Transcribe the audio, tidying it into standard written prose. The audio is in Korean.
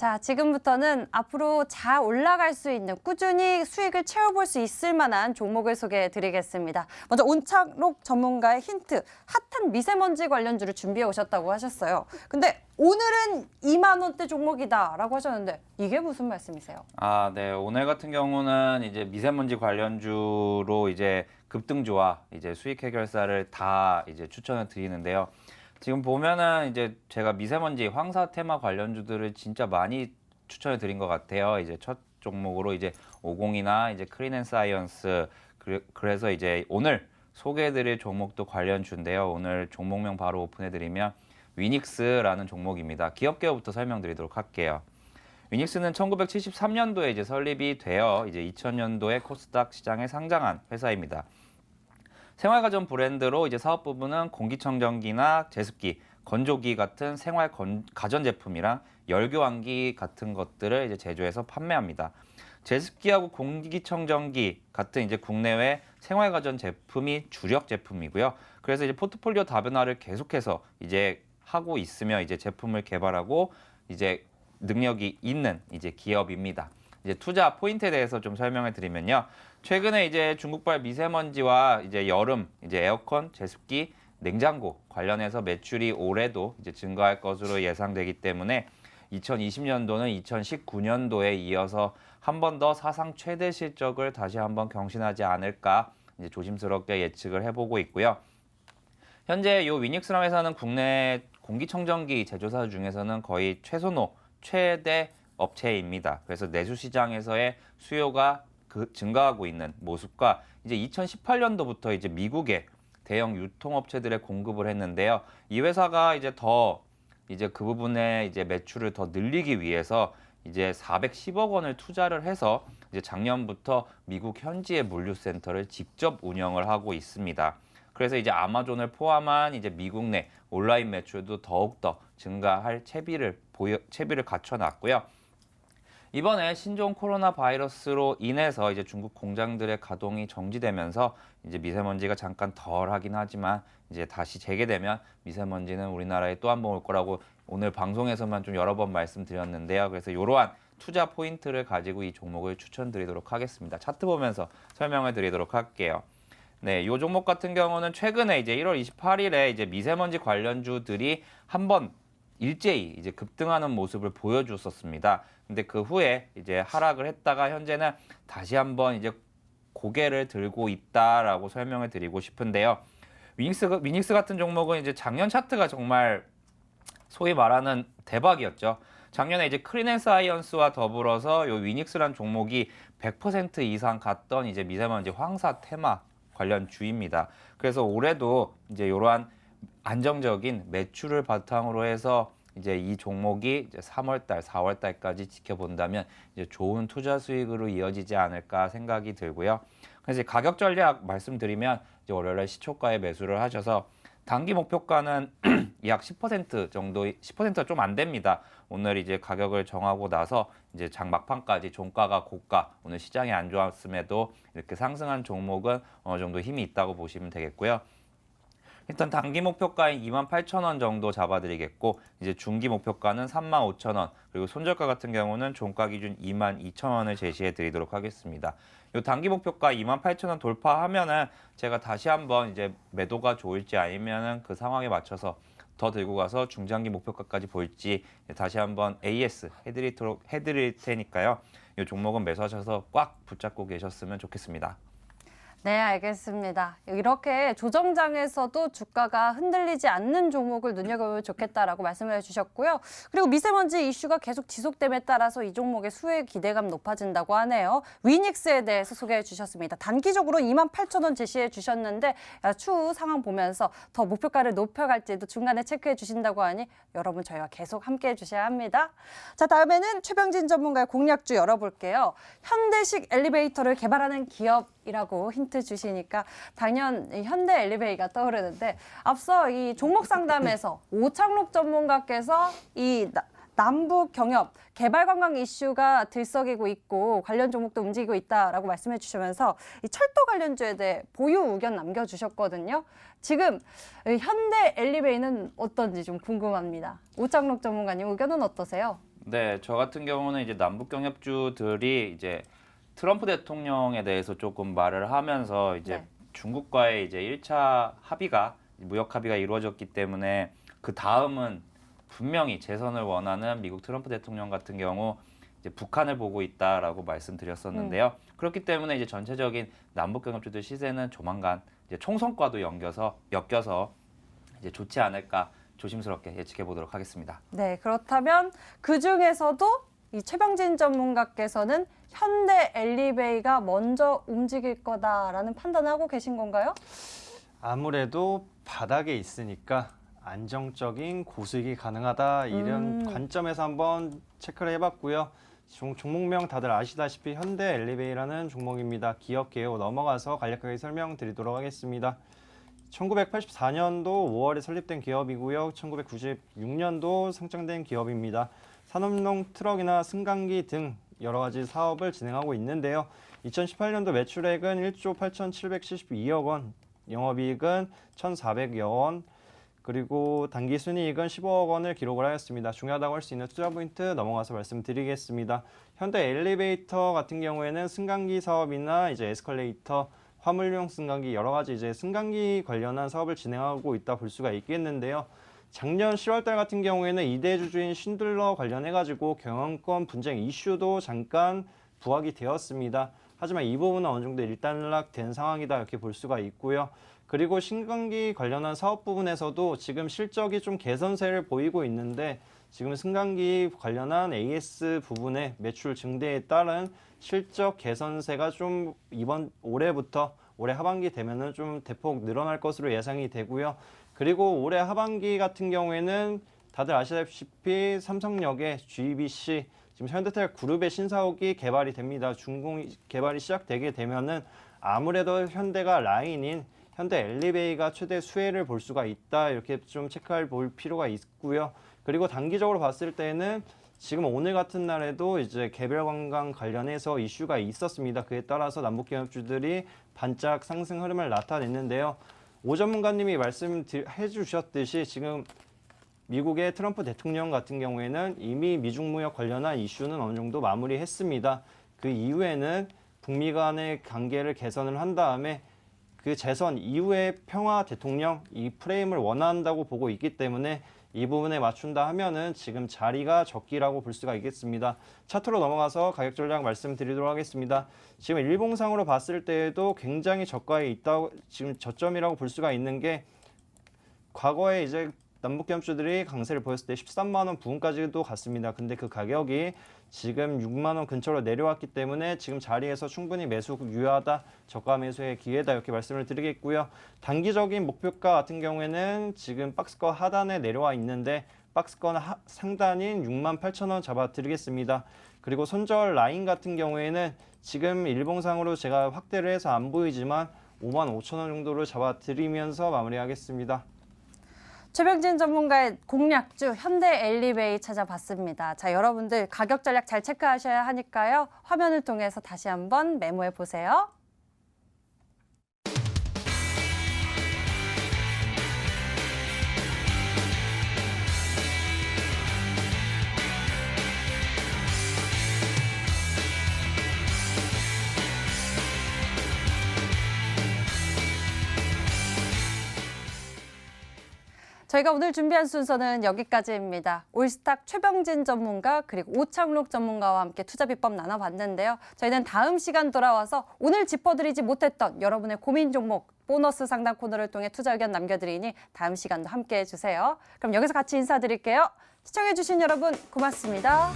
자, 지금부터는 앞으로 잘 올라갈 수 있는 꾸준히 수익을 채워볼 수 있을 만한 종목을 소개해 드리겠습니다. 먼저 온창록 전문가의 힌트, 핫한 미세먼지 관련주를 준비해 오셨다고 하셨어요. 근데 오늘은 2만 원대 종목이다라고 하셨는데 이게 무슨 말씀이세요? 네. 오늘 같은 경우는 이제 미세먼지 관련주로 이제 급등주와 이제 수익 해결사를 다 이제 추천을 드리는데요. 지금 보면은 이제 제가 미세먼지 황사 테마 관련주들을 진짜 많이 추천을 드린 것 같아요. 이제 첫 종목으로 이제 50이나 이제 크린앤사이언스, 그래서 이제 오늘 소개해드릴 종목도 관련주인데요. 오늘 종목명 바로 오픈해드리면 위닉스라는 종목입니다. 기업계부터 설명드리도록 할게요. 위닉스는 1973년도에 이제 설립이 되어 이제 2000년도에 코스닥 시장에 상장한 회사입니다. 생활가전 브랜드로 이제 사업 부분은 공기청정기나 제습기, 건조기 같은 생활 가전제품이랑 열교환기 같은 것들을 이제 제조해서 판매합니다. 제습기하고 공기청정기 같은 이제 국내외 생활가전 제품이 주력 제품이고요. 그래서 이제 포트폴리오 다변화를 계속해서 이제 하고 있으며 이제 제품을 개발하고 이제 능력이 있는 이제 기업입니다. 이제 투자 포인트에 대해서 좀 설명을 드리면요. 최근에 이제 중국발 미세먼지와 이제 여름, 이제 에어컨, 제습기, 냉장고 관련해서 매출이 올해도 이제 증가할 것으로 예상되기 때문에 2020년도는 2019년도에 이어서 한 번 더 사상 최대 실적을 다시 한번 경신하지 않을까 이제 조심스럽게 예측을 해보고 있고요. 현재 이 위닉스라는 회사는 국내 공기청정기 제조사 중에서는 거의 최대 업체입니다. 그래서 내수 시장에서의 수요가 증가하고 있는 모습과 이제 2018년도부터 이제 미국의 대형 유통업체들에 공급을 했는데요. 이 회사가 이제 그 부분에 이제 매출을 더 늘리기 위해서 이제 410억 원을 투자를 해서 이제 작년부터 미국 현지의 물류센터를 직접 운영을 하고 있습니다. 그래서 이제 아마존을 포함한 이제 미국 내 온라인 매출도 더욱더 증가할 채비를 갖춰놨고요. 이번에 신종 코로나 바이러스로 인해서 이제 중국 공장들의 가동이 정지되면서 이제 미세먼지가 잠깐 덜하긴 하지만 이제 다시 재개되면 미세먼지는 우리나라에 또 한 번 올 거라고 오늘 방송에서만 좀 여러 번 말씀드렸는데요. 그래서 이러한 투자 포인트를 가지고 이 종목을 추천드리도록 하겠습니다. 차트 보면서 설명을 드리도록 할게요. 네, 이 종목 같은 경우는 최근에 이제 1월 28일에 이제 미세먼지 관련주들이 한번 일제히 이제 급등하는 모습을 보여줬었습니다. 근데 그 후에 이제 하락을 했다가 현재는 다시 한번 이제 고개를 들고 있다라고 설명을 드리고 싶은데요. 위닉스 같은 종목은 이제 작년 차트가 정말 소위 말하는 대박이었죠. 작년에 이제 크린앤사이언스와 더불어서 이 위닉스란 종목이 100% 이상 갔던 이제 미세먼지 황사 테마 관련 주입니다. 그래서 올해도 이제 이러한 안정적인 매출을 바탕으로 해서 이제 이 종목이 이제 3월달, 4월달까지 지켜본다면 이제 좋은 투자 수익으로 이어지지 않을까 생각이 들고요. 그래서 가격 전략 말씀드리면 이제 월요일에 시초가에 매수를 하셔서 단기 목표가는 약 10% 정도, 10%가 좀 안 됩니다. 오늘 이제 가격을 정하고 나서 이제 장 막판까지 종가가 고가, 오늘 시장이 안 좋았음에도 이렇게 상승한 종목은 어느 정도 힘이 있다고 보시면 되겠고요. 일단 단기 목표가인 28,000원 정도 잡아드리겠고 이제 중기 목표가는 35,000원 그리고 손절가 같은 경우는 종가 기준 22,000원을 제시해 드리도록 하겠습니다. 이 단기 목표가 28,000원 돌파하면은 제가 다시 한번 이제 매도가 좋을지 아니면은 그 상황에 맞춰서 더 들고 가서 중장기 목표가까지 볼지 다시 한번 AS 해드릴 테니까요. 이 종목은 매수하셔서 꽉 붙잡고 계셨으면 좋겠습니다. 네, 알겠습니다. 이렇게 조정장에서도 주가가 흔들리지 않는 종목을 눈여겨보면 좋겠다라고 말씀을 해주셨고요. 그리고 미세먼지 이슈가 계속 지속됨에 따라서 이 종목의 수혜 기대감 높아진다고 하네요. 위닉스에 대해서 소개해 주셨습니다. 단기적으로 28,000원 제시해 주셨는데 추후 상황 보면서 더 목표가를 높여갈지도 중간에 체크해 주신다고 하니 여러분 저희와 계속 함께해 주셔야 합니다. 자, 다음에는 최병진 전문가의 공략주 열어볼게요. 현대식 엘리베이터를 개발하는 기업이라고 힌트 주시니까 당연 현대 엘리베이가 떠오르는데 앞서 이 종목 상담에서 오창록 전문가께서 이 남북 경협 개발 관광 이슈가 들썩이고 있고 관련 종목도 움직이고 있다라고 말씀해 주시면서 이 철도 관련주에 대해 보유 의견 남겨주셨거든요. 지금 현대 엘리베이는 어떤지 좀 궁금합니다. 오창록 전문가님 의견은 어떠세요? 네, 저 같은 경우는 이제 남북 경협주들이 이제 트럼프 대통령에 대해서 조금 말을 하면서 이제 네. 중국과의 이제 1차 합의가 무역 합의가 이루어졌기 때문에 그 다음은 분명히 재선을 원하는 미국 트럼프 대통령 같은 경우 이제 북한을 보고 있다라고 말씀드렸었는데요. 그렇기 때문에 이제 전체적인 남북 경협주들 시세는 조만간 이제 총선과도 엮여서 이제 좋지 않을까 조심스럽게 예측해 보도록 하겠습니다. 네, 그렇다면 그 중에서도 이 최병진 전문가께서는 현대 엘리베이가 먼저 움직일 거다라는 판단을 하고 계신 건가요? 아무래도 바닥에 있으니까 안정적인 고수익이 가능하다 이런 관점에서 한번 체크를 해봤고요. 종목명 다들 아시다시피 현대 엘리베이라는 종목입니다. 기업 개요 넘어가서 간략하게 설명드리도록 하겠습니다. 1984년도 5월에 설립된 기업이고요. 1996년도 상장된 기업입니다. 산업용 트럭이나 승강기 등 여러 가지 사업을 진행하고 있는데요. 2018년도 매출액은 1조 8,772억 원, 영업이익은 1,400여 원, 그리고 단기 순이익은 15억 원을 기록을 하였습니다. 중요하다고 할 수 있는 투자 포인트 넘어가서 말씀드리겠습니다. 현대 엘리베이터 같은 경우에는 승강기 사업이나 이제 에스컬레이터, 화물용 승강기 여러 가지 이제 승강기 관련한 사업을 진행하고 있다 볼 수가 있겠는데요. 작년 10월달 같은 경우에는 이대주주인 신들러 관련해가지고 경영권 분쟁 이슈도 잠깐 부각이 되었습니다. 하지만 이 부분은 어느 정도 일단락된 상황이다 이렇게 볼 수가 있고요. 그리고 승강기 관련한 사업 부분에서도 지금 실적이 좀 개선세를 보이고 있는데 지금 승강기 관련한 AS 부분의 매출 증대에 따른 실적 개선세가 좀 올해부터 올해 하반기 되면은 좀 대폭 늘어날 것으로 예상이 되고요. 그리고 올해 하반기 같은 경우에는 다들 아시다시피 삼성역의 GBC 지금 현대텔 그룹의 신사옥이 개발이 됩니다. 준공 개발이 시작되게 되면은 아무래도 현대가 라인인 현대 엘리베이가 최대 수혜를 볼 수가 있다 이렇게 좀 체크할 볼 필요가 있고요. 그리고 단기적으로 봤을 때는 지금 오늘 같은 날에도 이제 개별 관광 관련해서 이슈가 있었습니다. 그에 따라서 남북 기업주들이 반짝 상승 흐름을 나타냈는데요. 오 전문가님이 말씀해 주셨듯이 지금 미국의 트럼프 대통령 같은 경우에는 이미 미중 무역 관련한 이슈는 어느 정도 마무리했습니다. 그 이후에는 북미 간의 관계를 개선을 한 다음에 그 재선 이후의 평화 대통령 이 프레임을 원한다고 보고 있기 때문에 이 부분에 맞춘다 하면은 지금 자리가 적기라고 볼 수가 있겠습니다. 차트로 넘어가서 가격 전략 말씀드리도록 하겠습니다. 지금 일봉상으로 봤을 때에도 굉장히 저가에 있다고 지금 저점이라고 볼 수가 있는 게 과거에 이제 남북 기업주들이 강세를 보였을 때 13만 원 부근까지도 갔습니다. 근데 그 가격이 지금 6만 원 근처로 내려왔기 때문에 지금 자리에서 충분히 매수 유효하다, 저가 매수의 기회다 이렇게 말씀을 드리겠고요. 단기적인 목표가 같은 경우에는 지금 박스권 하단에 내려와 있는데 박스권 상단인 6만 8천 원 잡아드리겠습니다. 그리고 손절 라인 같은 경우에는 지금 일봉상으로 제가 확대를 해서 안 보이지만 5만 5천 원 정도로 잡아드리면서 마무리하겠습니다. 최병진 전문가의 공략주 현대 엘리베이 찾아봤습니다. 자, 여러분들 가격 전략 잘 체크하셔야 하니까요. 화면을 통해서 다시 한번 메모해 보세요. 저희가 오늘 준비한 순서는 여기까지입니다. 올스탁 최병진 전문가 그리고 오창록 전문가와 함께 투자 비법 나눠봤는데요. 저희는 다음 시간 돌아와서 오늘 짚어드리지 못했던 여러분의 고민 종목 보너스 상담 코너를 통해 투자 의견 남겨드리니 다음 시간도 함께해 주세요. 그럼 여기서 같이 인사드릴게요. 시청해주신 여러분 고맙습니다.